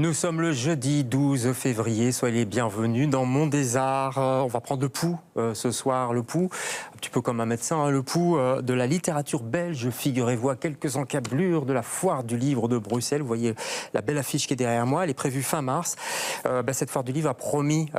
Nous sommes le jeudi 12 février, soyez les bienvenus dans Monde des Arts. On va prendre le pouls ce soir, le pouls, un petit peu comme un médecin, hein, le pouls de la littérature belge, figurez-vous, à quelques encablures de la foire du livre de Bruxelles. Vous voyez la belle affiche qui est derrière moi, elle est prévue fin mars. Cette foire du livre a promis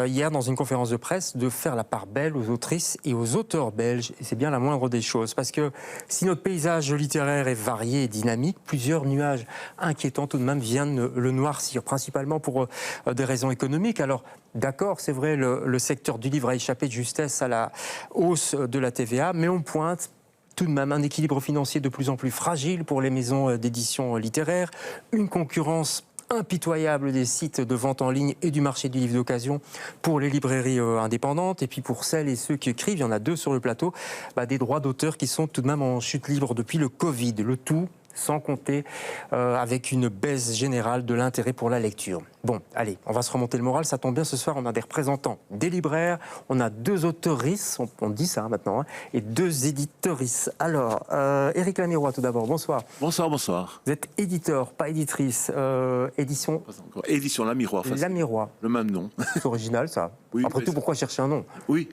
hier dans une conférence de presse de faire la part belle aux autrices et aux auteurs belges. Et c'est bien la moindre des choses, parce que si notre paysage littéraire est varié et dynamique, plusieurs nuages inquiétants tout de même viennent le noircir, principalement pour des raisons économiques. Alors, d'accord, c'est vrai, le secteur du livre a échappé de justesse à la hausse de la TVA, mais on pointe tout de même un équilibre financier de plus en plus fragile pour les maisons d'édition littéraires, une concurrence impitoyable des sites de vente en ligne et du marché du livre d'occasion pour les librairies indépendantes, et puis pour celles et ceux qui écrivent, il y en a deux sur le plateau, des droits d'auteur qui sont tout de même en chute libre depuis le Covid, le tout sans compter avec une baisse générale de l'intérêt pour la lecture. Bon, allez, on va se remonter le moral, ça tombe bien, ce soir on a des représentants des libraires, on a deux auteurices, on dit ça maintenant, et deux éditorices. Alors, Éric Lamirois tout d'abord, bonsoir. Bonsoir, bonsoir. Vous êtes éditeur, pas éditrice, édition... Édition Lamirois. Lamirois. Le même nom. C'est original ça. Oui, après tout, pourquoi chercher un nom? Oui,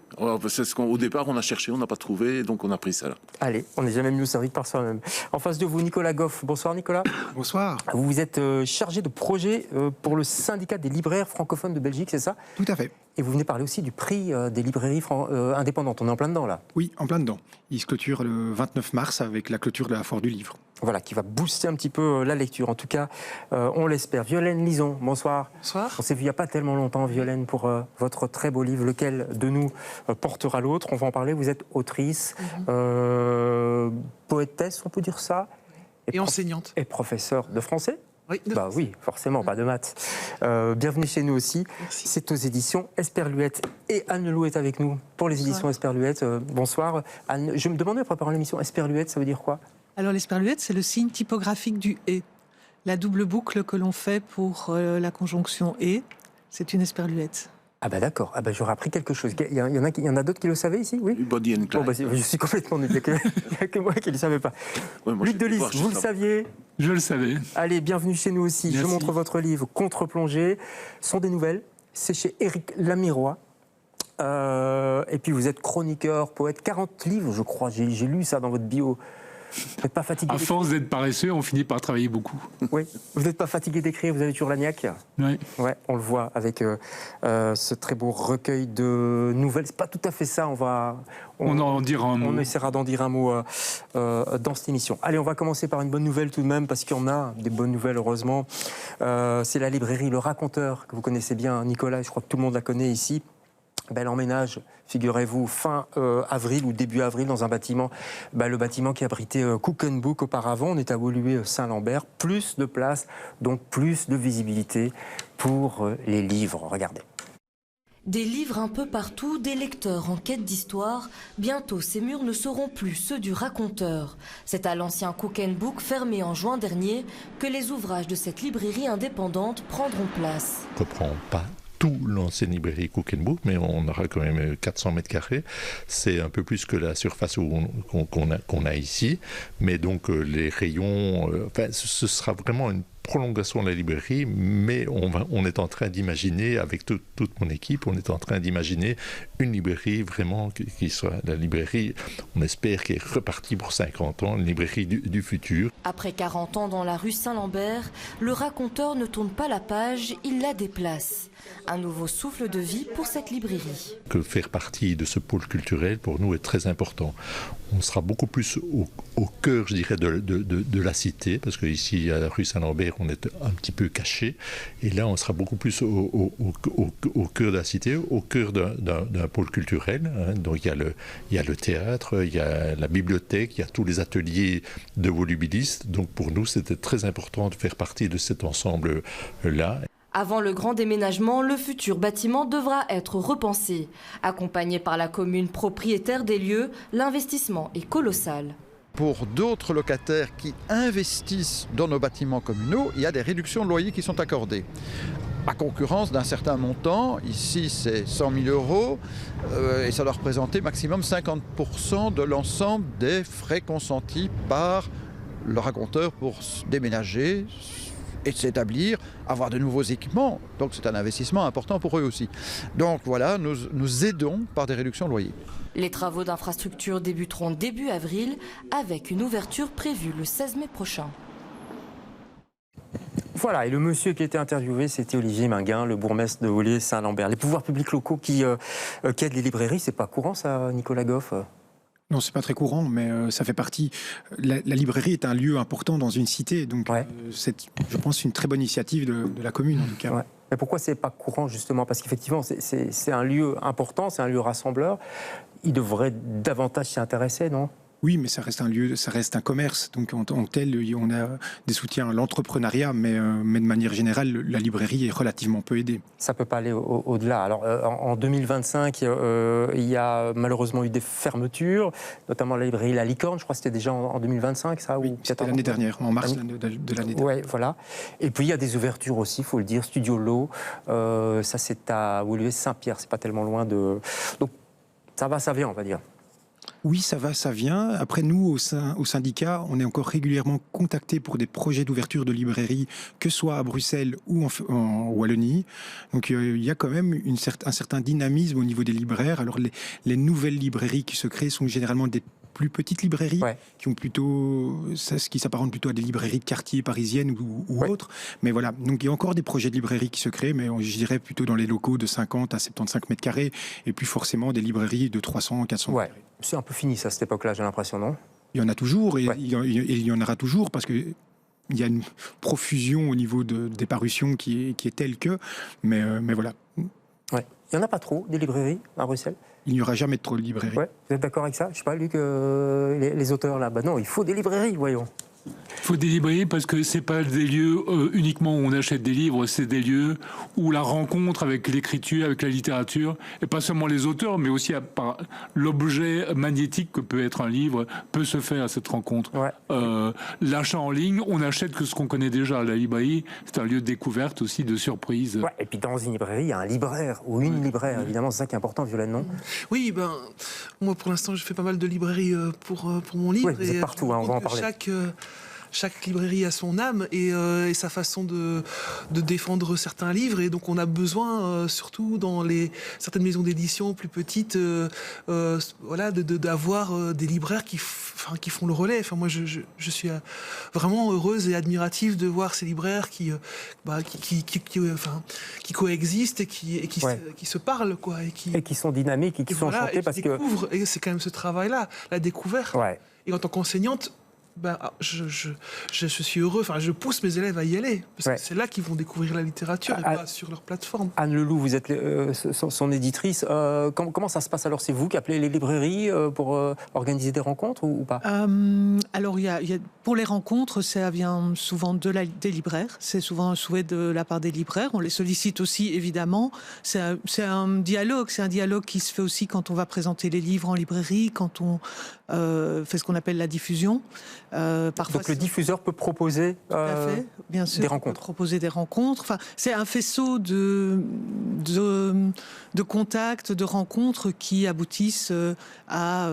c'est ce qu'au départ on a cherché, on n'a pas trouvé, donc on a pris ça là. Allez, on n'est jamais mieux servi que par soi-même. En face de vous, Nicolas Goff. Bonsoir Nicolas. Bonsoir. Vous êtes chargé de projet pour le syndicat des libraires francophones de Belgique, c'est ça? Tout à fait. Et vous venez parler aussi du prix des librairies indépendantes. On est en plein dedans là. Oui, en plein dedans. Il se clôture le 29 mars avec la clôture de la foire du livre. Voilà, qui va booster un petit peu la lecture. En tout cas, on l'espère. Violaine Lison, bonsoir. Bonsoir. On s'est vu il n'y a pas tellement longtemps, Violaine, pour votre très beau livre. Lequel de nous portera l'autre? On va en parler. Vous êtes autrice, poétesse, on peut dire ça? Et enseignante. Et professeure de français? Oui, oui, forcément, pas de maths. Bienvenue chez nous aussi. Merci. C'est aux éditions Esperluette. Et Anne Lelou est avec nous pour les éditions Esperluette. Bonsoir. Anne, je me demandais en préparant l'émission, Esperluette, ça veut dire quoi? Alors l'esperluette, c'est le signe typographique du « et ». La double boucle que l'on fait pour la conjonction « et », c'est une esperluette. Ah bah d'accord, j'aurais appris quelque chose. Il y en a d'autres qui le savaient ici, oui? Body and Clyde. Je suis complètement nul, il n'y a que moi qui ne le savais pas. Ouais, Luc Delis, vous le saviez? Je le savais. Allez, bienvenue chez nous aussi. Merci. Je montre votre livre « Contre-plongée ». Ce sont des nouvelles, c'est chez Éric Lamirois. Et puis vous êtes chroniqueur, poète, 40 livres je crois, j'ai lu ça dans votre bio. Vous n'êtes pas fatigué? À force d'être paresseux, on finit par travailler beaucoup. Oui, vous n'êtes pas fatigué d'écrire, vous avez toujours la niaque? Oui. Ouais, on le voit avec ce très beau recueil de nouvelles. C'est pas tout à fait ça, On en dira un mot. On essaiera d'en dire un mot dans cette émission. Allez, on va commencer par une bonne nouvelle tout de même, parce qu'il y en a des bonnes nouvelles, heureusement. C'est la librairie Le Raconteur, que vous connaissez bien, Nicolas, je crois que tout le monde la connaît ici. Bel emménage, figurez-vous, fin avril ou début avril dans un bâtiment, le bâtiment qui abritait Cook & Book auparavant. On est à Woluwe-Saint-Lambert. Plus de place, donc plus de visibilité pour les livres. Regardez. Des livres un peu partout, des lecteurs en quête d'histoire. Bientôt, ces murs ne seront plus ceux du Raconteur. C'est à l'ancien Cook & Book, fermé en juin dernier, que les ouvrages de cette librairie indépendante prendront place. On ne reprend pas tout l'ancienne librairie Cook & Book, mais on aura quand même 400 mètres carrés. C'est un peu plus que la surface qu'on a ici. Mais donc les rayons, ce sera vraiment une prolongation de la librairie, mais on est en train d'imaginer, avec toute mon équipe, on est en train d'imaginer une librairie vraiment qui soit la librairie, on espère, qui est repartie pour 50 ans, une librairie du futur. Après 40 ans dans la rue Saint-Lambert, le Raconteur ne tourne pas la page, il la déplace. Un nouveau souffle de vie pour cette librairie. Que faire partie de ce pôle culturel, pour nous, est très important. On sera beaucoup plus au cœur, je dirais, de la cité, parce qu'ici, à la rue Saint-Lambert, on est un petit peu caché. Et là, on sera beaucoup plus au cœur de la cité, au cœur d'un pôle culturel. Donc, il y a le théâtre, il y a la bibliothèque, il y a tous les ateliers de volubilistes. Donc, pour nous, c'était très important de faire partie de cet ensemble-là. Avant le grand déménagement, le futur bâtiment devra être repensé. Accompagné par la commune propriétaire des lieux, l'investissement est colossal. Pour d'autres locataires qui investissent dans nos bâtiments communaux, il y a des réductions de loyer qui sont accordées. À concurrence d'un certain montant, ici c'est 100 000 euros, et ça doit représenter maximum 50% de l'ensemble des frais consentis par le raconteur pour déménager et de s'établir, avoir de nouveaux équipements. Donc c'est un investissement important pour eux aussi. Donc voilà, nous aidons par des réductions de loyer. Les travaux d'infrastructure débuteront début avril avec une ouverture prévue le 16 mai prochain. Voilà, et le monsieur qui a été interviewé, c'était Olivier Minguin, le bourgmestre de Ollé-Saint-Lambert. Les pouvoirs publics locaux qui aident les librairies, c'est pas courant ça, Nicolas Goff? Non, c'est pas très courant, mais ça fait partie. La librairie est un lieu important dans une cité, donc c'est, je pense, une très bonne initiative de la commune en tout cas. Ouais. Mais pourquoi c'est pas courant justement? Parce qu'effectivement, c'est un lieu important, c'est un lieu rassembleur. Il devrait davantage s'y intéresser, non? Oui, mais ça reste un lieu, ça reste un commerce. Donc en tant que tel, on a des soutiens à l'entrepreneuriat, mais de manière générale, la librairie est relativement peu aidée. Ça peut pas aller au-delà. Alors en 2025, il y a malheureusement eu des fermetures, notamment la librairie La Licorne. Je crois que c'était déjà en 2025, ça. Oui, c'était l'année dernière, en mars de l'année dernière. Oui, voilà. Et puis il y a des ouvertures aussi, il faut le dire. Studio Lot, ça c'est à Woluwe-Saint-Pierre, c'est pas tellement loin de. Donc ça va, ça vient, on va dire. Oui, ça va, ça vient. Après, nous, au syndicat, on est encore régulièrement contactés pour des projets d'ouverture de librairie, que ce soit à Bruxelles ou en Wallonie. Donc, il y a quand même un certain dynamisme au niveau des libraires. Alors, les nouvelles librairies qui se créent sont généralement des plus petites librairies, qui ont plutôt ce qui s'apparente plutôt à des librairies de quartier parisiennes ou autres. Mais voilà, donc il y a encore des projets de librairies qui se créent, mais je dirais plutôt dans les locaux de 50 à 75 mètres carrés, et puis forcément des librairies de 300 à 400 mètres carrés. C'est un peu fini ça, à cette époque-là, j'ai l'impression, non? Il y en a toujours, et il y en aura toujours, parce que il y a une profusion au niveau des parutions qui est telle que, mais voilà. Ouais. Il n'y en a pas trop, des librairies à Bruxelles? Il n'y aura jamais de trop de librairies. Ouais. Vous êtes d'accord avec ça? Je ne sais pas, Luc, les auteurs là, non, il faut des librairies, voyons. Il faut des librairies parce que c'est pas des lieux uniquement où on achète des livres, c'est des lieux où la rencontre avec l'écriture, avec la littérature, et pas seulement les auteurs, mais aussi l'objet magnétique que peut être un livre, peut se faire à cette rencontre. L'achat en ligne, on achète que ce qu'on connaît déjà. La librairie, c'est un lieu de découverte aussi, de surprise. Ouais, et puis dans une librairie, il y a un libraire ou une libraire, évidemment, c'est ça qui est important, Violaine, non? Oui, moi pour l'instant, je fais pas mal de librairies pour mon livre. Oui, vous êtes partout, on va en parler. Chaque librairie a son âme et sa façon de défendre certains livres, et donc on a besoin, surtout dans certaines maisons d'édition plus petites, d'avoir des libraires qui font le relais. Enfin, moi, je suis vraiment heureuse et admirative de voir ces libraires qui coexistent et qui se parlent, quoi, et qui sont dynamiques et qui sont enchantés parce que découvrent. Et c'est quand même ce travail-là, la découverte. Ouais. Et en tant qu'enseignante, je suis heureux, je pousse mes élèves à y aller, parce que c'est là qu'ils vont découvrir la littérature et pas sur leur plateforme. Anne Leloup, vous êtes son éditrice. Comment ça se passe alors? C'est vous qui appelez les librairies pour organiser des rencontres ou pas? Alors, pour les rencontres, ça vient souvent des libraires. C'est souvent un souhait de la part des libraires. On les sollicite aussi, évidemment. C'est un dialogue. C'est un dialogue qui se fait aussi quand on va présenter les livres en librairie, quand on fait ce qu'on appelle la diffusion. Parfois, donc le diffuseur peut proposer bien sûr, des rencontres. Peut proposer des rencontres. Enfin, c'est un faisceau de contacts, de rencontres qui aboutissent à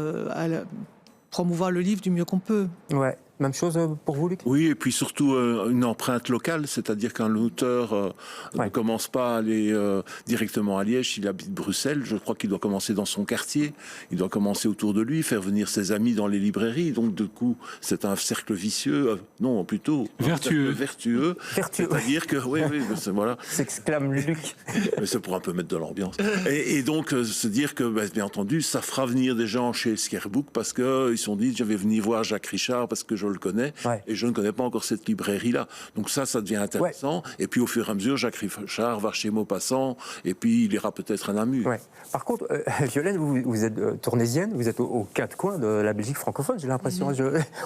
promouvoir le livre du mieux qu'on peut. Ouais. Même chose pour vous, Luc? Oui, et puis surtout une empreinte locale, c'est-à-dire qu'un auteur ne commence pas à aller directement à Liège, s'il habite Bruxelles, je crois qu'il doit commencer dans son quartier, il doit commencer autour de lui, faire venir ses amis dans les librairies, donc du coup, c'est un cercle vicieux, non, plutôt vertueux. C'est-à-dire que, voilà. S'exclame Luc. Mais c'est pour un peu mettre de l'ambiance. Et donc, se dire que, bien entendu, ça fera venir des gens chez Scarebook parce qu'ils se sont dit, je vais venir voir Jacques Richard parce que je le connais, et je ne connais pas encore cette librairie-là. Donc ça devient intéressant. Et puis au fur et à mesure, Jacques Richard va chez Maupassant, et puis il ira peut-être à Namur. Ouais. Par contre, Violaine, vous êtes tournaisienne, vous êtes aux quatre coins de la Belgique francophone, j'ai l'impression.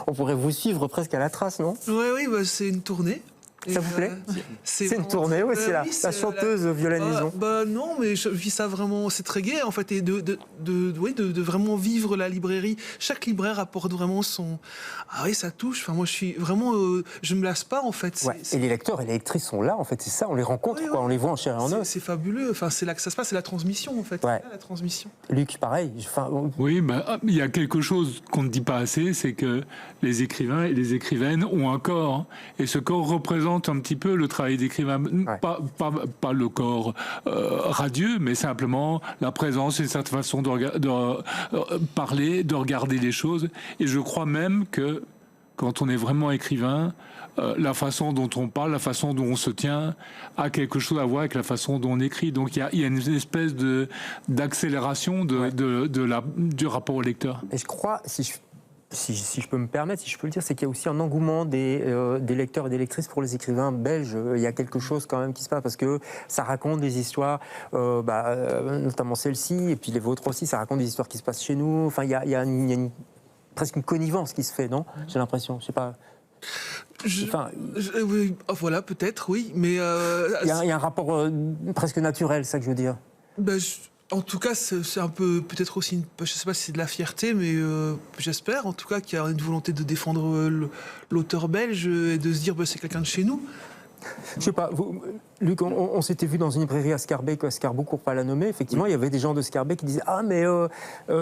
On pourrait vous suivre presque à la trace, non? Oui, c'est une tournée. Ça vous plaît? C'est une tournée, c'est la chanteuse Violaine Lison. Non, mais je vis ça vraiment, c'est très gai en fait, et de vraiment vivre la librairie. Chaque libraire apporte vraiment son... Ah oui, ça touche, moi je suis vraiment... je me lasse pas en fait. Et les lecteurs et les lectrices sont là en fait, c'est ça, on les rencontre, on les voit en chair et en os. C'est fabuleux, c'est là que ça se passe, c'est la transmission en fait. Ouais. La transmission. Luc, pareil. Oui, il y a quelque chose qu'on ne dit pas assez, c'est que les écrivains et les écrivaines ont un corps, et ce corps représente représente un petit peu le travail d'écrivain. Pas le corps radieux, mais simplement la présence, une certaine façon de parler, de regarder les choses. Et je crois même que quand on est vraiment écrivain, la façon dont on parle, la façon dont on se tient, a quelque chose à voir avec la façon dont on écrit. Donc il y a une espèce d'accélération du rapport au lecteur. Et je crois, si je peux me permettre, si je peux le dire, c'est qu'il y a aussi un engouement des lecteurs et des lectrices pour les écrivains belges. Il y a quelque chose quand même qui se passe, parce que ça raconte des histoires, notamment celle-ci, et puis les vôtres aussi, ça raconte des histoires qui se passent chez nous. Enfin, il y a presque une connivence qui se fait, non ? J'ai l'impression, je sais pas... oui, voilà, peut-être, oui, mais... Il y a un rapport presque naturel, c'est ça que je veux dire. En tout cas, c'est un peu, peut-être aussi, je ne sais pas si c'est de la fierté, mais j'espère en tout cas qu'il y a une volonté de défendre l'auteur belge et de se dire c'est quelqu'un de chez nous. Je sais pas, Luc, on s'était vu dans une librairie à Scarbeck, pour pas la nommer. Effectivement, il y avait des gens de Scarbeck qui disaient mais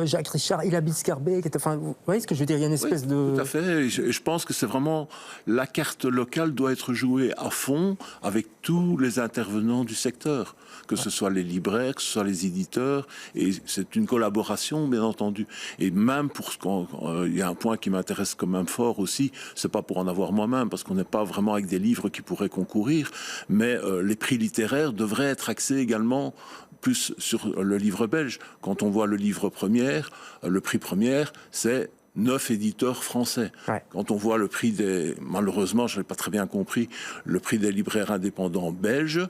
Jacques Richard, il habite Scarbeck. Enfin, vous voyez ce que je veux dire ? Il y a une espèce de... Tout à fait. Et je pense que c'est vraiment la carte locale doit être jouée à fond avec tous les intervenants du secteur, que ce soit les libraires, que ce soit les éditeurs. Et c'est une collaboration, bien entendu. Et même il y a un point qui m'intéresse quand même fort aussi. C'est pas pour en avoir moi-même, parce qu'on n'est pas vraiment avec des livres qui pourraient concourir, mais les prix littéraires devraient être axés également plus sur le livre belge. Quand on voit le livre première, le prix première, c'est 9 éditeurs français. Ouais. Quand on voit le prix malheureusement, je n'ai pas très bien compris, le prix des libraires indépendants belges,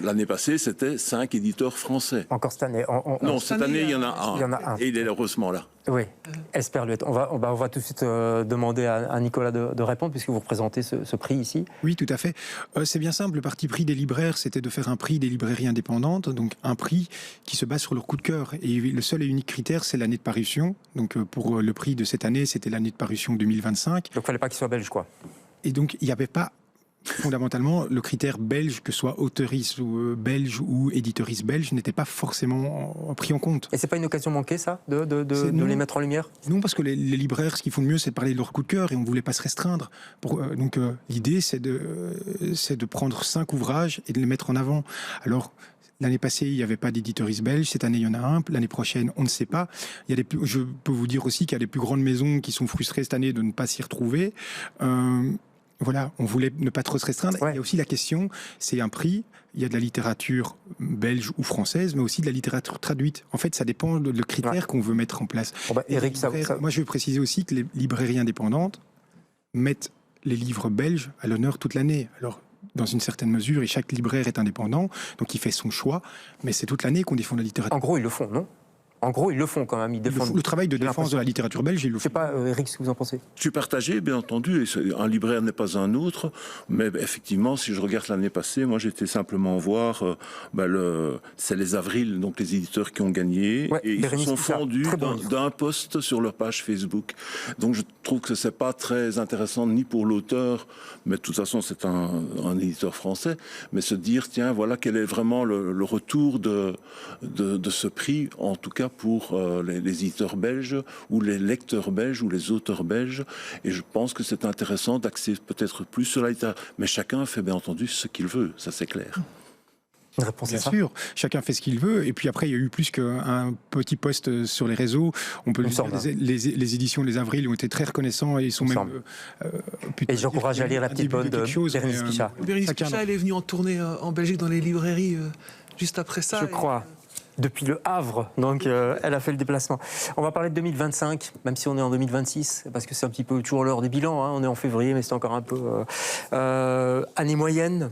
l'année passée, c'était 5 éditeurs français. Encore cette année. Non, cette année, il y en a un. Et il est heureusement là. Oui, Esperluette. On va tout de suite demander à Nicolas de répondre, puisque vous représentez ce prix ici. Oui, tout à fait. C'est bien simple. Le parti pris des libraires, c'était de faire un prix des librairies indépendantes, donc un prix qui se base sur leur coup de cœur. Et le seul et unique critère, c'est l'année de parution. Donc pour le prix de cette année, c'était l'année de parution 2025. Donc il ne fallait pas qu'il soit belge, quoi. Et donc il n'y avait pas fondamentalement le critère belge, que soit auteuriste ou belge ou éditoriste belge, n'était pas forcément pris en compte. Et c'est pas une occasion manquée, ça, de les mettre en lumière ? Non, parce que les libraires, ce qu'ils font de mieux, c'est de parler de leur coup de cœur, et on ne voulait pas se restreindre. Donc l'idée, c'est de prendre 5 ouvrages et de les mettre en avant. Alors, l'année passée, il n'y avait pas d'éditoriste belge. Cette année, il y en a un. L'année prochaine, on ne sait pas. Je peux vous dire aussi qu'il y a des plus grandes maisons qui sont frustrées cette année de ne pas s'y retrouver. Voilà, on voulait ne pas trop se restreindre. Ouais. Il y a aussi la question, c'est un prix, il y a de la littérature belge ou française, mais aussi de la littérature traduite. En fait, ça dépend du critère qu'on veut mettre en place. Eric, moi, je veux préciser aussi que les librairies indépendantes mettent les livres belges à l'honneur toute l'année. Alors, dans une certaine mesure, et chaque libraire est indépendant, donc il fait son choix, mais c'est toute l'année qu'on défend la littérature. En gros, ils le font, non ? En gros, ils le font quand même. Le travail de défense de la littérature belge, ils le font. Je ne sais pas, Eric, ce que vous en pensez. Je suis partagé, bien entendu. Un libraire n'est pas un autre. Mais effectivement, si je regarde l'année passée, moi, j'étais simplement voir... c'est les Avril, donc les éditeurs qui ont gagné. Ouais, et ils se sont fondus d'un post sur leur page Facebook. Donc, je trouve que ce n'est pas très intéressant, ni pour l'auteur, mais de toute façon, c'est un éditeur français, mais se dire, tiens, voilà, quel est vraiment le retour de ce prix, en tout cas, pour les éditeurs belges ou les lecteurs belges ou les auteurs belges. Et je pense que c'est intéressant d'axer peut-être plus sur la littérature. Mais chacun fait bien entendu ce qu'il veut, ça c'est clair. Une réponse bien à ça. sûr, chacun fait ce qu'il veut. Et puis après, il y a eu plus qu'un petit post sur les réseaux. On peut le dire, les éditions Les Avril ont été très reconnaissants et ils sont même... et j'encourage à lire la petite bonne de Bérénice Pichat. Bérénice Pichat, elle est venue en tournée en Belgique dans les librairies juste après ça. Je crois. Depuis le Havre, donc elle a fait le déplacement. On va parler de 2025, même si on est en 2026, parce que c'est un petit peu toujours l'heure des bilans, hein. On est en février, mais c'est encore un peu... année moyenne,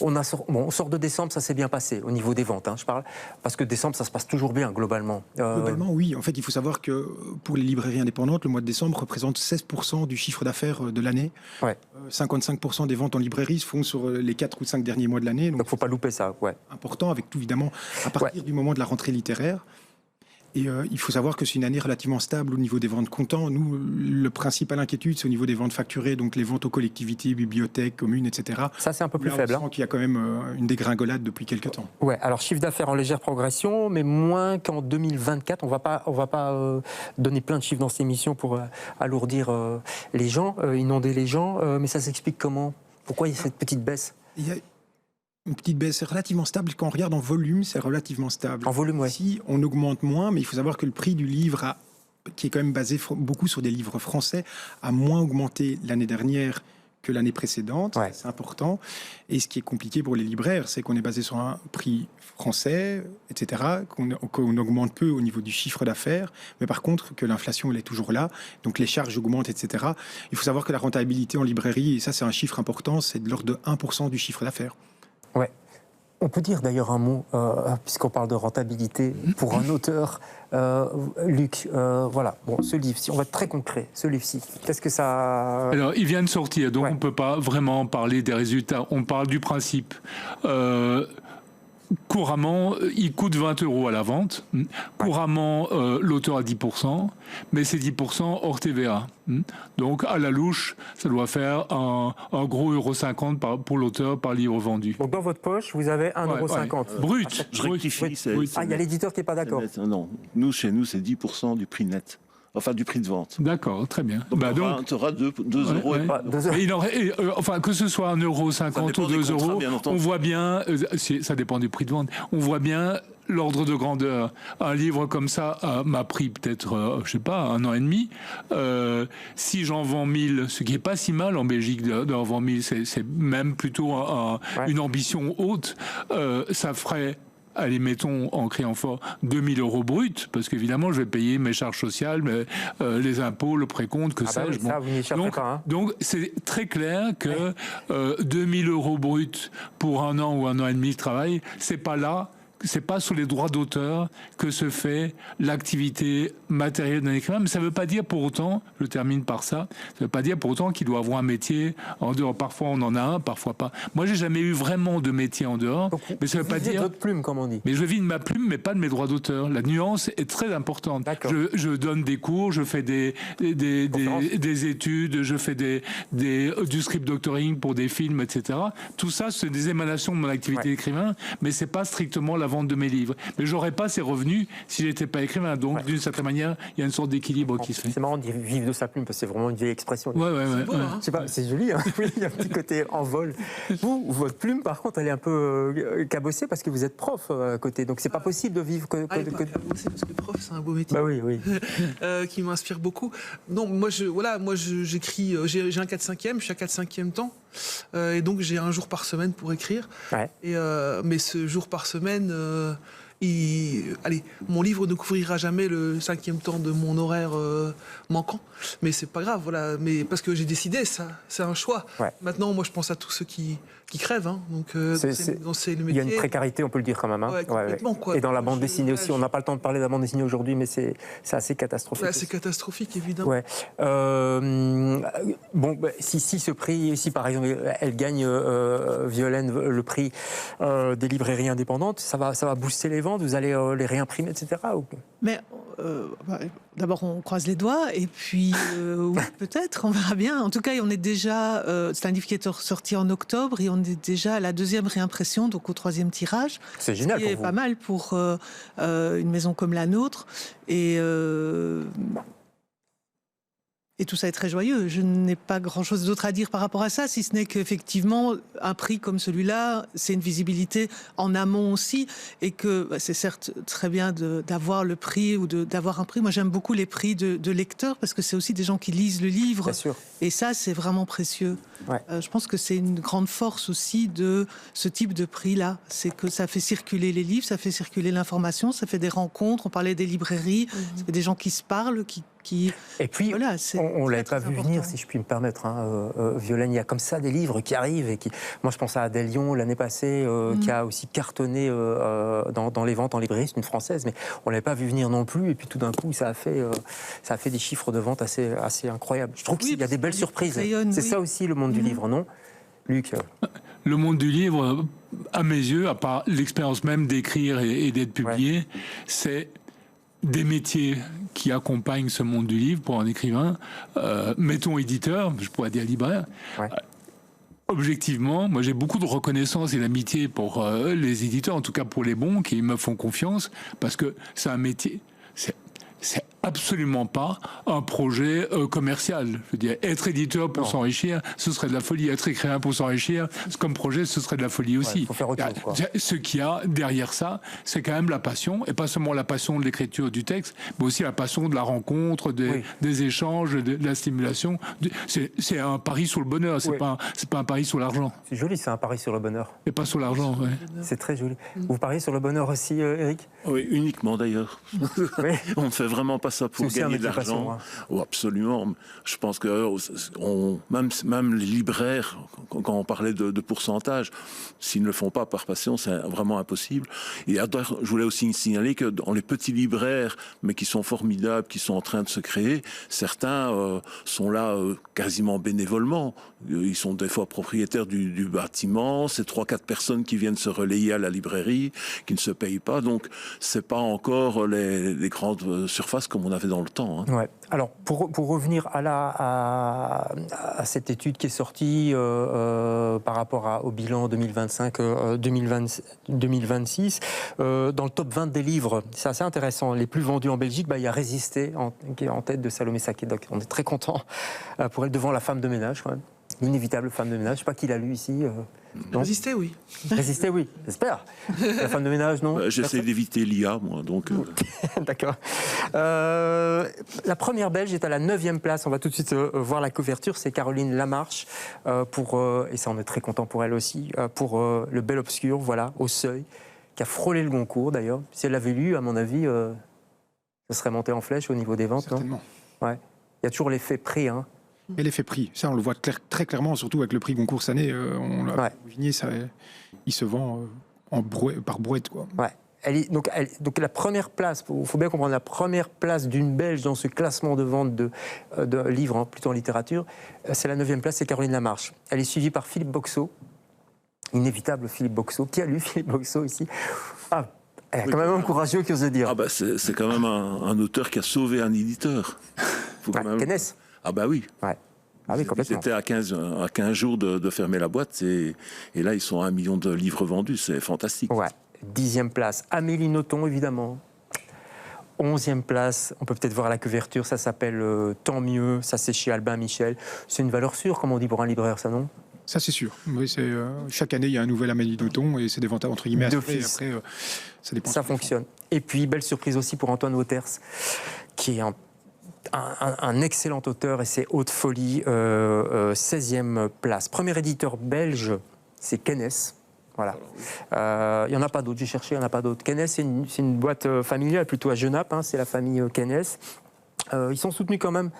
on sort de décembre, ça s'est bien passé, au niveau des ventes, hein, je parle, parce que décembre, ça se passe toujours bien, globalement. Globalement, oui. En fait, il faut savoir que pour les librairies indépendantes, le mois de décembre représente 16% du chiffre d'affaires de l'année. Ouais. 55% des ventes en librairie se font sur les 4 ou 5 derniers mois de l'année. Donc, il ne faut pas louper ça, ouais. Important, avec tout, évidemment, à partir du moment de la rentrée littéraire. Et il faut savoir que c'est une année relativement stable au niveau des ventes comptant. Nous, le principal inquiétude, c'est au niveau des ventes facturées, donc les ventes aux collectivités, bibliothèques, communes, etc. Ça, c'est un peu plus faible. On sent qu'il y a quand même une dégringolade depuis quelques temps. Ouais. Alors, chiffre d'affaires en légère progression, mais moins qu'en 2024. On va pas donner plein de chiffres dans cette émission pour alourdir les gens, inonder les gens. Mais ça s'explique comment ? Pourquoi il y a cette petite baisse? Il y a une petite baisse relativement stable. Quand on regarde en volume, c'est relativement stable. En volume, oui. Si on augmente moins, mais il faut savoir que le prix du livre, qui est quand même basé beaucoup sur des livres français, a moins augmenté l'année dernière que l'année précédente. Ouais. C'est important. Et ce qui est compliqué pour les libraires, c'est qu'on est basé sur un prix français, etc., qu'on augmente peu au niveau du chiffre d'affaires, mais par contre que l'inflation, elle est toujours là, donc les charges augmentent, etc. Il faut savoir que la rentabilité en librairie, et ça c'est un chiffre important, c'est de l'ordre de 1% du chiffre d'affaires. Ouais. On peut dire d'ailleurs un mot, puisqu'on parle de rentabilité, pour un auteur. Luc, voilà, bon, ce livre, si on va être très concret, ce livre-ci, qu'est-ce que ça... Alors, il vient de sortir, donc Ouais. on ne peut pas vraiment parler des résultats. On parle du principe. Couramment, il coûte 20 € à la vente. Couramment, l'auteur a 10%, mais c'est 10% hors TVA. Donc, à la louche, ça doit faire un gros €50 pour l'auteur par livre vendu. Donc dans votre poche, vous avez 1,50 €. Brut. Je rectifie, c'est- brut. Ah, il y a l'éditeur qui n'est pas d'accord. c'est net. Non, chez nous, c'est 10% du prix net. Enfin, du prix de vente. D'accord, très bien. Donc, Bah, tu auras 2 Ouais, euros. ouais. Pas 2 euros. Et enfin, que ce soit 1,50 Ça € dépend ou des 2 contrats, €, bien entendu. on voit bien, ça dépend du prix de vente, on voit bien l'ordre de grandeur. Un livre comme ça m'a pris peut-être, je sais pas, 1 an et demi. Si j'en vends 1000, ce qui est pas si mal en Belgique d'en vendre 1000, c'est même plutôt une ambition haute, ça ferait... Allez, mettons, en criant fort, 2000 € brut, parce qu'évidemment, je vais payer mes charges sociales, les impôts, le précompte, que Ah bah sais-je. oui, ça, vous n'y échapperez pas, hein. Donc, c'est très clair que 2000 € brut pour 1 an ou 1 an et demi de travail, c'est pas là, c'est pas sur les droits d'auteur que se fait l'activité matérielle d'un écrivain. Mais ça ne veut pas dire pour autant, je termine par ça, ça ne veut pas dire pour autant qu'il doit avoir un métier en dehors. Parfois on en a un, parfois pas. Moi, j'ai jamais eu vraiment de métier en dehors, Donc, mais ça ne veut pas vivez de dire... votre plume, comme on dit. Mais je vis de ma plume, mais pas de mes droits d'auteur. La nuance est très importante. D'accord. Je donne des cours, je fais des études, je fais du script doctoring pour des films, etc. Tout ça, c'est des émanations de mon activité d'écrivain, mais c'est pas strictement la vente de mes livres. Mais j'aurais pas ces revenus si j'étais pas écrivain. Donc, d'une certaine manière, il y a une sorte d'équilibre qui se fait. C'est marrant de dire vivre de sa plume, parce que c'est vraiment une vieille expression. Ouais. Je sais pas, c'est joli, hein. Oui, il y a un petit côté en vol. Vous, votre plume, par contre, elle est un peu cabossée parce que vous êtes prof à côté. Donc, c'est pas possible de vivre que... Parce que prof, c'est un beau métier. Bah oui. Qui m'inspire beaucoup. Non, moi, j'écris, j'ai un 4/5e, je suis à 4/5e temps. Et donc, j'ai un jour par semaine pour écrire. Ouais. Mais ce jour par semaine, mon livre ne couvrira jamais le 5e temps de mon horaire manquant. Mais c'est pas grave, voilà. Mais parce que j'ai décidé, ça, c'est un choix. Ouais. Maintenant, moi, je pense à tous ceux qui crèvent. Hein. Donc, c'est le métier. Il y a une précarité, on peut le dire quand même. Hein. Ouais, complètement, quoi. Et dans la bande dessinée aussi, on n'a pas le temps de parler de la bande dessinée aujourd'hui, mais c'est assez catastrophique. Ouais, c'est catastrophique, évidemment. Ouais. Si ce prix, si par exemple elle gagne, Violaine, le prix des librairies indépendantes, ça va booster les ventes, vous allez les réimprimer, etc. Mais d'abord, on croise les doigts, et puis oui, peut-être, on verra bien. En tout cas, on est déjà. C'est un livre qui est sorti en octobre, et on est déjà à la 2e réimpression, donc au 3e tirage. C'est génial. Ce qui est pas mal pour une maison comme la nôtre. Et tout ça est très joyeux. Je n'ai pas grand-chose d'autre à dire par rapport à ça, si ce n'est qu'effectivement, un prix comme celui-là, c'est une visibilité en amont aussi, et que c'est certes très bien d'avoir le prix ou d'avoir un prix. Moi, j'aime beaucoup les prix de lecteurs, parce que c'est aussi des gens qui lisent le livre. Bien sûr. Et ça, c'est vraiment précieux. Ouais. Je pense que c'est une grande force aussi de ce type de prix-là. C'est que ça fait circuler les livres, ça fait circuler l'information, ça fait des rencontres. On parlait des librairies, c'est des gens qui se parlent, Et puis, voilà, on ne l'avait pas vu important. venir, si je puis me permettre. Violaine, il y a comme ça des livres qui arrivent. Moi, je pense à Adèle Lyon, l'année passée, qui a aussi cartonné dans les ventes en librairie. C'est une Française, mais on ne l'avait pas vu venir non plus. Et puis, tout d'un coup, ça a fait des chiffres de vente assez incroyables. Je trouve qu'il y a des belles surprises. C'est ça aussi, le monde du livre, non, Luc? Le monde du livre, à mes yeux, à part l'expérience même d'écrire et d'être publié, c'est des métiers qui accompagnent ce monde du livre pour un écrivain. Mettons éditeur, je pourrais dire libraire. Ouais. Objectivement, moi j'ai beaucoup de reconnaissance et d'amitié pour les éditeurs, en tout cas pour les bons, qui me font confiance, parce que c'est un métier, c'est absolument pas un projet commercial. Je veux dire, être éditeur pour s'enrichir, ce serait de la folie. Être écrivain pour s'enrichir, comme projet, ce serait de la folie aussi. Faut faire autre chose, quoi. Ce qu'il y a derrière ça, c'est quand même la passion, et pas seulement la passion de l'écriture du texte, mais aussi la passion de la rencontre, des échanges, de la stimulation. C'est un pari sur le bonheur, c'est pas un pari sur l'argent. C'est joli, c'est un pari sur le bonheur. Et pas sur l'argent, ouais. C'est très joli. Vous pariez sur le bonheur aussi, Eric? Oui, uniquement d'ailleurs. Oui. On ne fait vraiment pas ça pour gagner de l'argent. Passion, hein. Oh, absolument. Je pense que même les libraires, quand on parlait de pourcentage, s'ils ne le font pas par passion, c'est vraiment impossible. Et je voulais aussi signaler que dans les petits libraires, mais qui sont formidables, qui sont en train de se créer, certains sont là quasiment bénévolement. Ils sont des fois propriétaires du bâtiment. C'est 3-4 personnes qui viennent se relayer à la librairie, qui ne se payent pas. Donc, c'est pas encore les grandes surfaces comme on avait dans le temps. Hein. Ouais. Alors, pour revenir à cette étude qui est sortie par rapport au bilan 2025-2026, dans le top 20 des livres, c'est assez intéressant. Les plus vendus en Belgique, il y a Résister, qui est en tête de Salomé Saké. Donc, on est très content pour elle, devant La femme de ménage, quand même. L'inévitable femme de ménage. Je ne sais pas qui l'a lu ici. Résister, oui. Résister, oui, j'espère. La femme de ménage, non. J'essaie d'éviter l'IA, moi. Donc, D'accord. La première Belge est à la 9e place. On va tout de suite voir la couverture. C'est Caroline Lamarche, et ça, on est très content pour elle aussi, pour Le Bel Obscur, voilà, au seuil, qui a frôlé le Goncourt, d'ailleurs. Si elle l'avait lu, à mon avis, ça serait monté en flèche au niveau des ventes. Certainement. Non, ouais. Il y a toujours l'effet prix, hein. Et l'effet prix, ça on le voit très clairement, surtout avec le prix Goncourt cette année. Vignier, il se vend par brouette, quoi. Ouais. Donc la première place, il faut bien comprendre, la première place d'une Belge dans ce classement de vente de livres, plutôt en littérature, c'est la 9e place, c'est Caroline Lamarche. Elle est suivie par Philippe Boxeau, inévitable Philippe Boxeau. Qui a lu Philippe Boxeau ici? Elle est quand même un courageux qui ose le dire. C'est quand même un auteur qui a sauvé un éditeur. Kennes. Ah bah oui. Ouais. Ah oui, complètement. Ils étaient à 15 jours de fermer la boîte et là ils sont à 1 million de livres vendus, c'est fantastique. Ouais. 10e place, Amélie Nothomb évidemment. 11e place, on peut peut-être voir la couverture, ça s'appelle Tant mieux, ça c'est chez Albin Michel. C'est une valeur sûre, comme on dit pour un libraire, ça non? Ça c'est sûr. Oui, chaque année il y a un nouvel Amélie Nothomb et c'est des ventes entre guillemets après, ça dépend. Ça fonctionne. Et puis belle surprise aussi pour Antoine Wauters, qui est un excellent auteur, et c'est Haute Folie, 16e place. Premier éditeur belge, c'est Kennes. Voilà. Il n'y en a pas d'autres, j'ai cherché, il n'y en a pas d'autres. Kennes, c'est une boîte familiale, plutôt à Genappe, c'est la famille Kennes. Ils sont soutenus quand même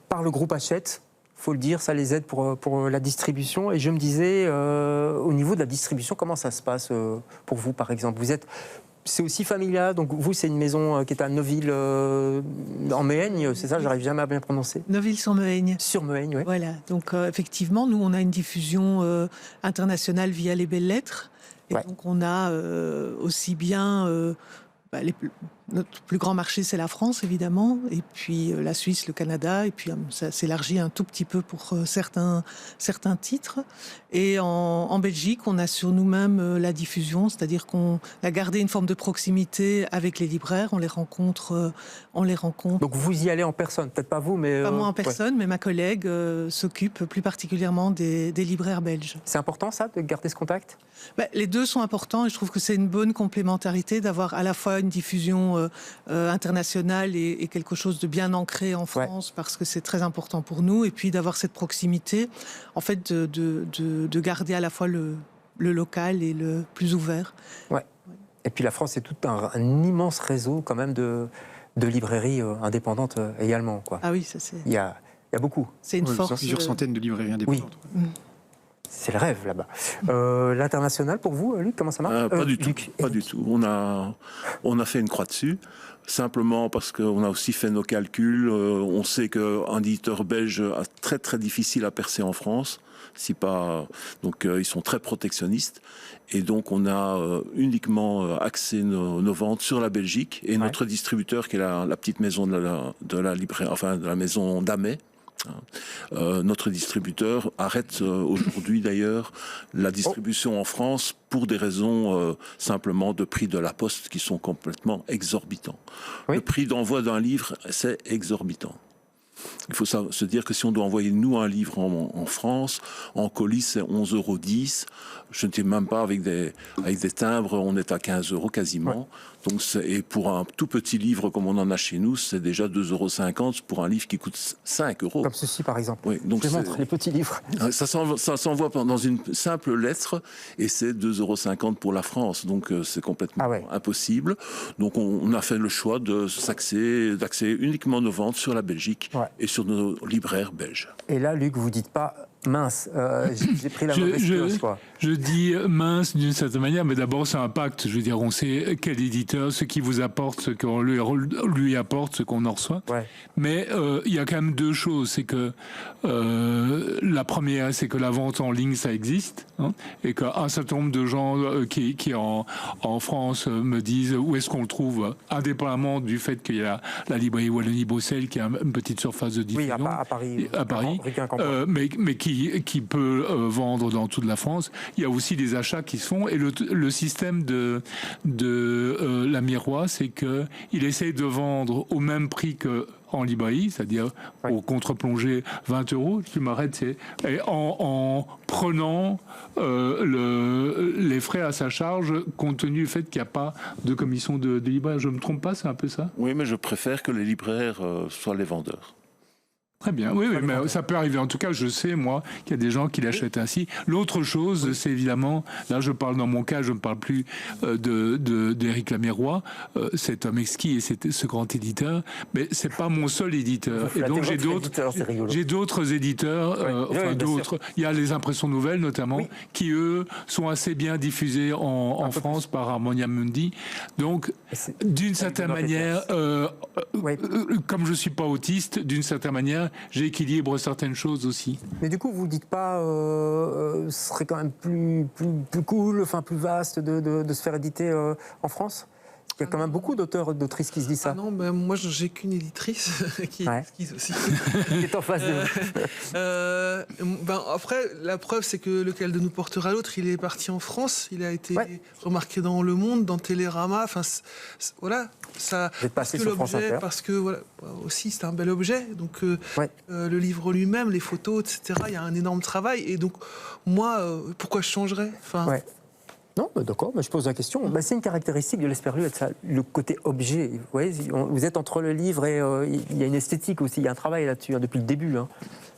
par le groupe Hachette, il faut le dire, ça les aide pour la distribution. Et je me disais, au niveau de la distribution, comment ça se passe pour vous, par exemple? C'est aussi familial, donc vous, c'est une maison qui est à Neuville, en Mehaigne, c'est ça? J'arrive jamais à bien prononcer. Neuville-sur-Mehaigne. Sur Mehaigne, oui. Voilà, donc effectivement, nous, on a une diffusion internationale via les Belles Lettres. Et donc, on a aussi bien... notre plus grand marché, c'est la France, évidemment, et puis la Suisse, le Canada, et puis ça s'élargit un tout petit peu pour certains titres. Et en Belgique, on assure nous-mêmes la diffusion, c'est-à-dire qu'on a gardé une forme de proximité avec les libraires, on les rencontre. Donc vous y allez en personne, peut-être pas vous, mais... Pas moi en personne, mais ma collègue s'occupe plus particulièrement des libraires belges. C'est important, ça, de garder ce contact? Les deux sont importants, et je trouve que c'est une bonne complémentarité d'avoir à la fois une diffusion internationale et quelque chose de bien ancré en France, parce que c'est très important pour nous, et puis d'avoir cette proximité, en fait, de garder à la fois le local et le plus ouvert. Ouais. Et puis la France, c'est tout un immense réseau quand même de librairies indépendantes également, quoi. Ah oui, ça c'est... Il y a beaucoup. C'est une force. Plusieurs centaines de librairies indépendantes. Oui. C'est le rêve là-bas. L'international pour vous, Luc, comment ça marche? Pas du tout. Luc, pas du tout. On a fait une croix dessus, simplement parce qu'on a aussi fait nos calculs. On sait qu'un éditeur belge a très très difficile à percer en France. Donc ils sont très protectionnistes. Et donc on a uniquement axé nos ventes sur la Belgique. Et notre distributeur, qui est la petite maison de la librairie, enfin de la maison d'Amet, Notre distributeur arrête aujourd'hui d'ailleurs la distribution en France pour des raisons simplement de prix de la poste qui sont complètement exorbitants. Oui. Le prix d'envoi d'un livre, c'est exorbitant. Il faut se dire que si on doit envoyer nous un livre en France, en colis c'est 11,10 €. Je ne sais même pas avec des timbres, on est à 15 € quasiment. Ouais. Donc et pour un tout petit livre comme on en a chez nous, c'est déjà 2,50 € pour un livre qui coûte 5 €. Comme ceci par exemple. Oui, donc je montre les petits livres. Ça s'envoie dans une simple lettre et c'est 2,50 € pour la France. Donc c'est complètement impossible. Donc on a fait le choix d'axer uniquement nos ventes sur la Belgique et sur nos libraires belges. Et là, Luc, vous dites pas mince, j'ai pris la mauvaise chose, quoi. Je dis mince d'une certaine manière, mais d'abord c'est un pacte. Je veux dire, on sait quel éditeur, ce qui vous apporte, ce qu'on lui apporte, ce qu'on en reçoit. Ouais. Mais il y a quand même deux choses. C'est que la première, c'est que la vente en ligne, ça existe, hein, et qu'un certain nombre de gens qui en France me disent où est-ce qu'on le trouve, indépendamment du fait qu'il y a la librairie Wallonie-Bruxelles qui a une petite surface de diffusion. Oui, à Paris. Mais qui peut vendre dans toute la France. Il y a aussi des achats qui se font et le système de la Miroir, c'est que il essaye de vendre au même prix que en librairie, c'est-à-dire au contre-plongée 20 €. Tu m'arrêtes, et en prenant les frais à sa charge, compte tenu du fait qu'il n'y a pas de commission de libraire. Je me trompe pas, c'est un peu ça? Oui, mais je préfère que les libraires soient les vendeurs. Très bien, oui, mais ça peut arriver. En tout cas, je sais, moi, qu'il y a des gens qui l'achètent ainsi. L'autre chose, c'est évidemment, là je parle dans mon cas, je ne parle plus d'Éric Lamirois, cet homme exquis et ce grand éditeur, mais c'est pas mon seul éditeur. Et donc j'ai d'autres éditeurs, d'autres. Il y a les Impressions Nouvelles notamment, qui eux sont assez bien diffusés en France par Harmonia Mundi. Donc, d'une certaine manière, comme je suis pas autiste, d'une certaine manière, j'équilibre certaines choses aussi. Mais du coup, vous ne dites pas ce serait quand même plus cool, enfin plus vaste de se faire éditer en France? Il y a quand même beaucoup d'auteurs, d'autrices qui se disent ça. Ah non, ben moi j'ai qu'une éditrice qui est exquise aussi. Qui est en face de vous. Après, la preuve, c'est que lequel de nous portera l'autre, il est parti en France, il a été remarqué dans Le Monde, dans Télérama, enfin voilà. Ça, parce que l'objet, parce que voilà, aussi c'est un bel objet. Donc le livre lui-même, les photos, etc. Il y a un énorme travail. Et donc moi, pourquoi je changerais? Non, d'accord, je pose la question. C'est une caractéristique de l'Esperlu, le côté objet. Vous voyez, vous êtes entre le livre et il y a une esthétique aussi, il y a un travail là-dessus depuis le début. Hein.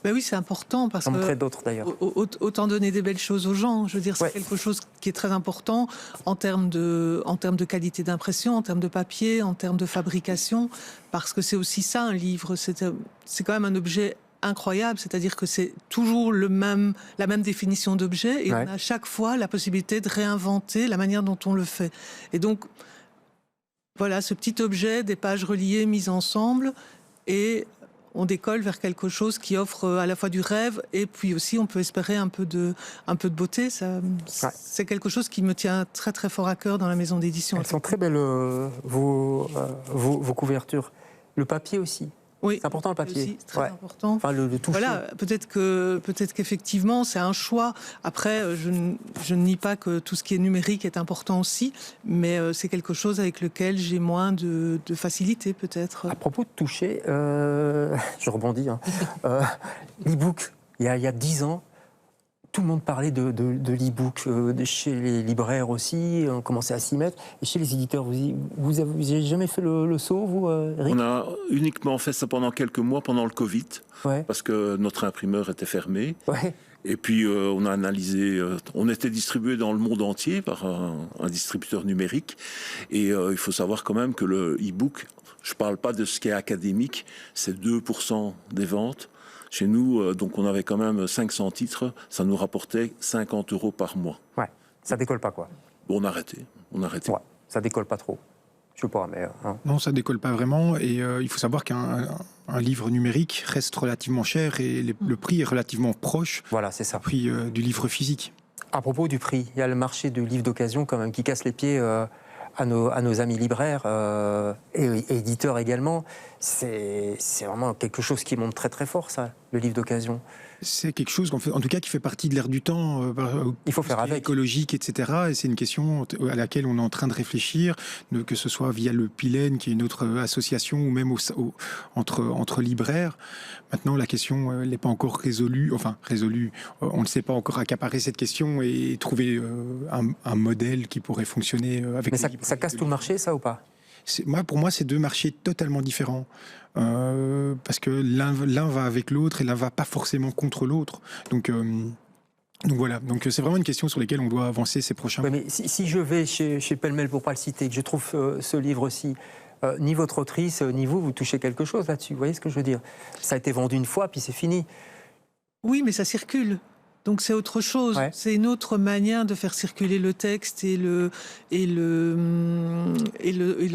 Ben oui, c'est important parce que d'autres d'ailleurs. Autant donner des belles choses aux gens. Je veux dire, c'est quelque chose qui est très important en termes de qualité d'impression, en termes de papier, en termes de fabrication, parce que c'est aussi ça un livre. C'est quand même un objet incroyable, c'est-à-dire que c'est toujours la même définition d'objet et on a à chaque fois la possibilité de réinventer la manière dont on le fait. Et donc, voilà, ce petit objet, des pages reliées, mises ensemble, et on décolle vers quelque chose qui offre à la fois du rêve et puis aussi on peut espérer un peu de beauté. C'est quelque chose qui me tient très très fort à cœur dans la maison d'édition. Elles sont très belles, vos couvertures. Le papier aussi. Oui, c'est important le papier. Aussi, c'est très important. Enfin, le toucher. Voilà, peut-être qu'effectivement c'est un choix. Après, je ne nie pas que tout ce qui est numérique est important aussi, mais c'est quelque chose avec lequel j'ai moins de facilité peut-être. À propos de toucher, je rebondis. L'e-book, il y a 10 ans, tout le monde parlait de l'e-book, chez les libraires aussi, on commençait à s'y mettre. Et chez les éditeurs, vous avez jamais fait le saut, vous, Eric? On a uniquement fait ça pendant quelques mois, pendant le Covid, parce que notre imprimeur était fermé. Et puis on a analysé, on était distribué dans le monde entier par un distributeur numérique. Et il faut savoir quand même que le e-book, je ne parle pas de ce qui est académique, c'est 2% des ventes. Chez nous, donc on avait quand même 500 titres, ça nous rapportait 50 € par mois. Ouais, ça décolle pas quoi. Bon, on a arrêté. Ouais, ça décolle pas trop. Je sais pas, mais... Non, ça décolle pas vraiment, et il faut savoir qu'un livre numérique reste relativement cher, et le prix est relativement proche du prix du livre physique. À propos du prix, il y a le marché du livre d'occasion quand même qui casse les pieds à nos amis libraires et éditeurs également. c'est vraiment quelque chose qui monte très très fort, ça, le livre d'occasion. C'est quelque chose, en tout cas, qui fait partie de l'air du temps. Il faut faire avec. Écologique, etc. Et c'est une question à laquelle on est en train de réfléchir, que ce soit via le Pilène, qui est une autre association, ou même entre libraires. Maintenant, la question n'est pas encore résolue. Enfin, résolue. On ne sait pas encore accaparer cette question et trouver un modèle qui pourrait fonctionner avec. Mais ça casse tout le marché, ça, ou pas? Pour moi, c'est deux marchés totalement différents. Parce que l'un va avec l'autre et l'un va pas forcément contre l'autre. Donc voilà. Donc c'est vraiment une question sur laquelle on doit avancer ces prochains mois. Mais si je vais chez Pellemel, pour pas le citer, que je trouve ce livre-ci, ni votre autrice, ni vous touchez quelque chose là-dessus. Vous voyez ce que je veux dire? Ça a été vendu une fois, puis c'est fini. Oui, mais ça circule. Donc c'est autre chose. Ouais. C'est une autre manière de faire circuler le texte et le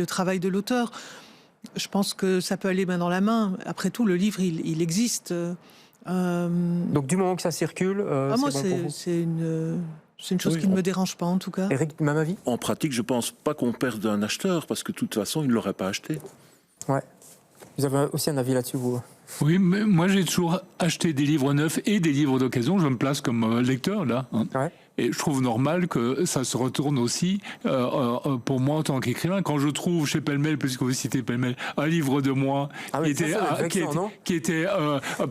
travail de l'auteur. Je pense que ça peut aller main dans la main. Après tout, le livre, il existe. Donc du moment que ça circule, moi, c'est bon pour vous. C'est une chose qui ne me dérange pas, en tout cas. Éric, même avis? En pratique, je ne pense pas qu'on perde un acheteur, parce que de toute façon, il ne l'aurait pas acheté. Ouais. Vous avez aussi un avis là-dessus, vous? Oui, mais moi j'ai toujours acheté des livres neufs et des livres d'occasion. Je me place comme lecteur là. Hein. Ouais. Et je trouve normal que ça se retourne aussi pour moi en tant qu'écrivain. Quand je trouve chez Pellemel, puisque vous citez Pellemel, un livre de moi qui était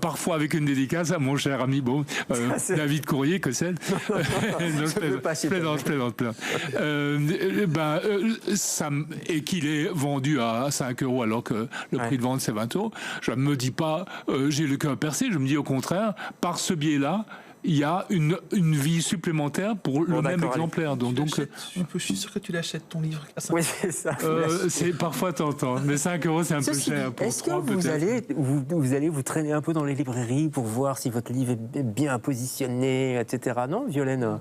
parfois avec une dédicace à mon cher ami David Courrier, que c'est. Plaisante. Et qu'il est vendu à 5 € alors que le prix de vente c'est 20 €. Je ne me dis pas j'ai le cœur percé, je me dis au contraire, par ce biais-là, il y a une vie supplémentaire pour le même exemplaire. Je suis sûr que tu l'achètes, ton livre. Oui, c'est ça. C'est parfois tentant, mais 5 € c'est un peu cher. Est-ce que vous allez vous traîner un peu dans les librairies pour voir si votre livre est bien positionné, etc. Non, Violaine?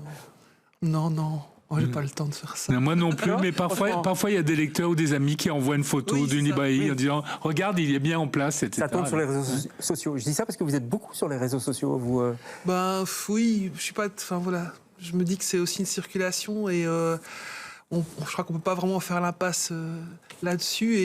Non. J'ai pas le temps de faire ça. Non, moi non plus, mais parfois il y a des lecteurs ou des amis qui envoient une photo d'une librairie en disant « Regarde, il est bien en place, etc. » Ça tombe sur les réseaux sociaux. Je dis ça parce que vous êtes beaucoup sur les réseaux sociaux, vous. Oui, je suis pas... Enfin voilà, je me dis que c'est aussi une circulation et je crois qu'on peut pas vraiment faire l'impasse là-dessus.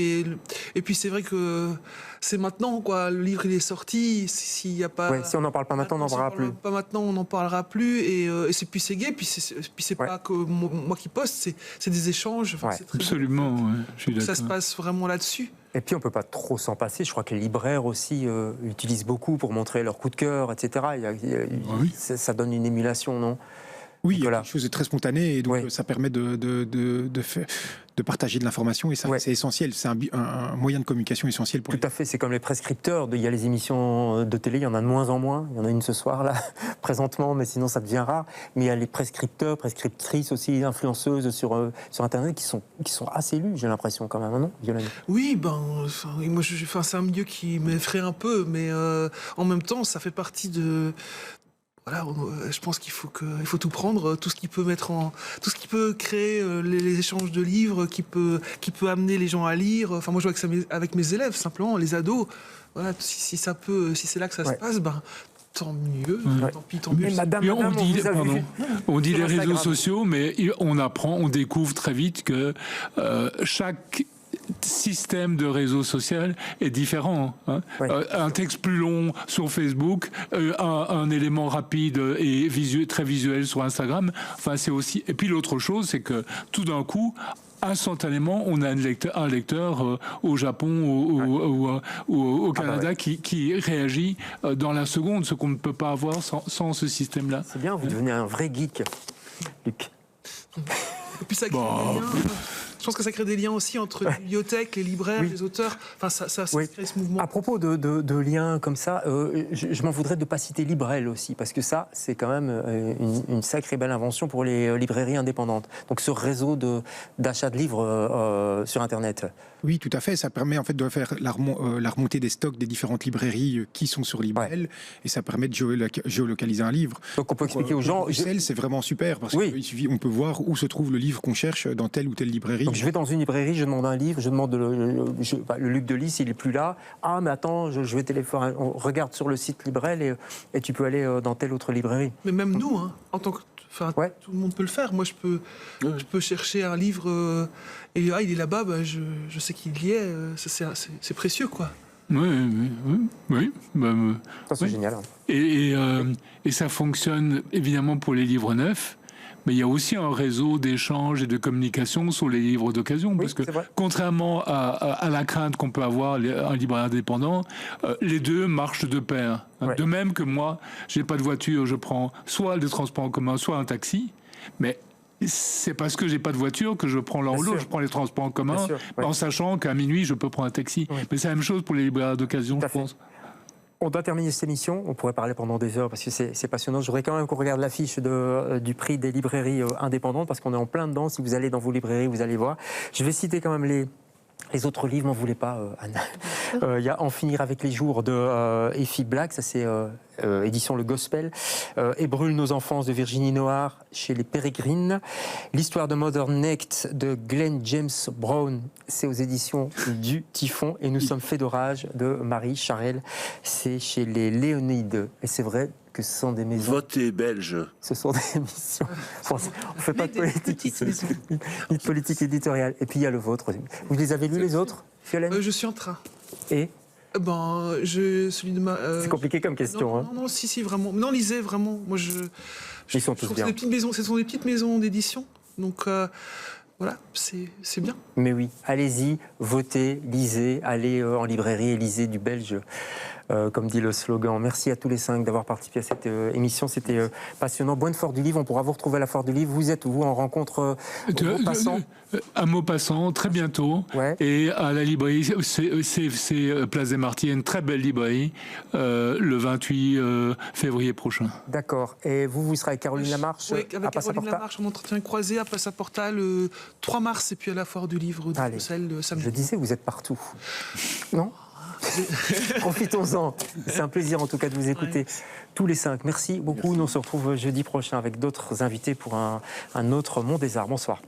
Et puis c'est vrai que c'est maintenant, quoi. Le livre, il est sorti. S'il y a pas... Ouais, si on n'en parle pas maintenant, on n'en parlera plus. Pas maintenant, on n'en parlera plus. Et c'est gai. Puis c'est pas que moi qui poste, c'est des échanges. Enfin, c'est très absolument, je suis d'accord. Ça se passe vraiment là-dessus. Et puis on peut pas trop s'en passer. Je crois que les libraires aussi utilisent beaucoup pour montrer leur coup de cœur, etc. Ça donne une émulation, non? Oui, il y a quelque chose de très spontané et donc ça permet de partager de l'information et ça c'est essentiel, c'est un moyen de communication essentiel pour. Tout à fait, c'est comme les prescripteurs. Il y a les émissions de télé, il y en a de moins en moins. Il y en a une ce soir là, présentement, mais sinon ça devient rare. Mais il y a les prescripteurs, prescriptrices aussi, influenceuses sur Internet qui sont assez lus, j'ai l'impression quand même, non, Violaine? Oui, moi c'est un milieu qui m'effraie un peu, mais en même temps ça fait partie de. Voilà, je pense qu'il faut tout prendre, tout ce qui peut créer les échanges de livres, qui peut amener les gens à lire. Enfin, moi, je vois que ça avec mes élèves, simplement, les ados. Voilà, si c'est là que ça se passe, tant mieux. Tant mieux. On dit les réseaux sociaux, mais on découvre très vite que chaque système de réseau social est différent. Hein. Un texte plus long sur Facebook, un élément rapide et très visuel sur Instagram. Enfin, c'est aussi. Et puis l'autre chose, c'est que tout d'un coup, instantanément, on a un lecteur au Japon ou au Canada qui réagit dans la seconde, ce qu'on ne peut pas avoir sans ce système-là. C'est bien, vous devenez un vrai geek, Luc. Et puis ça crée des liens. Je pense que ça crée des liens aussi entre les bibliothèques, les libraires, les auteurs. Enfin, ça crée ce mouvement. À propos de liens comme ça, je m'en voudrais de ne pas citer Librel aussi, parce que ça, c'est quand même une sacrée belle invention pour les librairies indépendantes. Donc ce réseau d'achat de livres sur Internet. Oui, tout à fait. Ça permet en fait de faire la remontée des stocks des différentes librairies qui sont sur Librel, et ça permet de géolocaliser un livre. Donc on peut expliquer aux gens. Bruxelles, c'est vraiment super parce qu'on peut voir où se trouve le livre qu'on cherche dans telle ou telle librairie. Donc je vais dans une librairie, je demande un livre, je demande le Luc Delis, il est plus là. Ah, mais attends, je vais téléphoner. On regarde sur le site Librel et tu peux aller dans telle autre librairie. Mais même nous, en tant que. Tout le monde peut le faire. Moi, je peux chercher un livre et il est là-bas, je sais qu'il y est. C'est précieux, quoi. Oui. Ça, c'est oui. génial. Et ça fonctionne évidemment pour les livres neufs, mais il y a aussi un réseau d'échanges et de communication sur les livres d'occasion, Oui, parce que c'est vrai. contrairement à la crainte qu'on peut avoir, un libraire indépendant, les deux marchent de pair. Ouais. De même que moi, j'ai pas de voiture, je prends soit des transports en commun, soit un taxi, mais c'est parce que j'ai pas de voiture que je prends l'un Bien ou l'autre. sûr. Je prends les transports en commun, Bien sûr, ouais. en sachant qu'à minuit, je peux prendre un taxi. Oui. Mais c'est la même chose pour les libraires d'occasion, Tout à je fait. pense. On doit terminer cette émission. On pourrait parler pendant des heures parce que c'est passionnant. Je voudrais quand même qu'on regarde l'affiche du prix des librairies indépendantes parce qu'on est en plein dedans. Si vous allez dans vos librairies, vous allez voir. Je vais citer quand même les autres livres, m'en voulez pas, Anne. Il y a En finir avec les jours de Effie Black, ça c'est édition Le Gospel. Et Brûle nos enfances de Virginie Noir chez les Pérégrines. L'histoire de Modern Next de Glenn James Brown, c'est aux éditions du Typhon. Et Nous sommes faits d'orage de Marie Charelle, c'est chez les Léonides. Et c'est vrai que ce sont des maisons. Votez belge. Ce sont des missions. On ne fait pas de politique ici. Ni de politique éditoriale. Et puis il y a le vôtre. Vous les avez lus les autres, Fiolaine? Je suis en train. Et celui de ma. c'est compliqué comme question. Non, si, vraiment. Non, lisez vraiment. Moi, Ils sont tous bien. Ce sont des petites maisons d'édition. Donc, voilà, c'est bien. Mais oui, allez-y, votez, lisez, allez en librairie et lisez du belge, comme dit le slogan. Merci à tous les 5 d'avoir participé à cette émission. C'était passionnant. Bonne Foire du Livre. On pourra vous retrouver à la Foire du Livre. Vous êtes, vous, en rencontre passant Un mot passant, très bientôt. Ouais. Et à la librairie, c'est Place des Martyrs, une très belle librairie, le 28 février prochain. D'accord. Et vous serez avec Caroline Lamarche Oui, à avec Caroline Passaporta. Lamarche, en entretien croisé à Passaporta le 3 mars et puis à la Foire du Livre de Allez. Bruxelles le samedi. Je disais, vous êtes partout. Non? Profitons-en. C'est un plaisir en tout cas de vous écouter tous les 5. Merci beaucoup. Nous on se retrouve jeudi prochain avec d'autres invités pour un autre Monde des Arts. Bonsoir.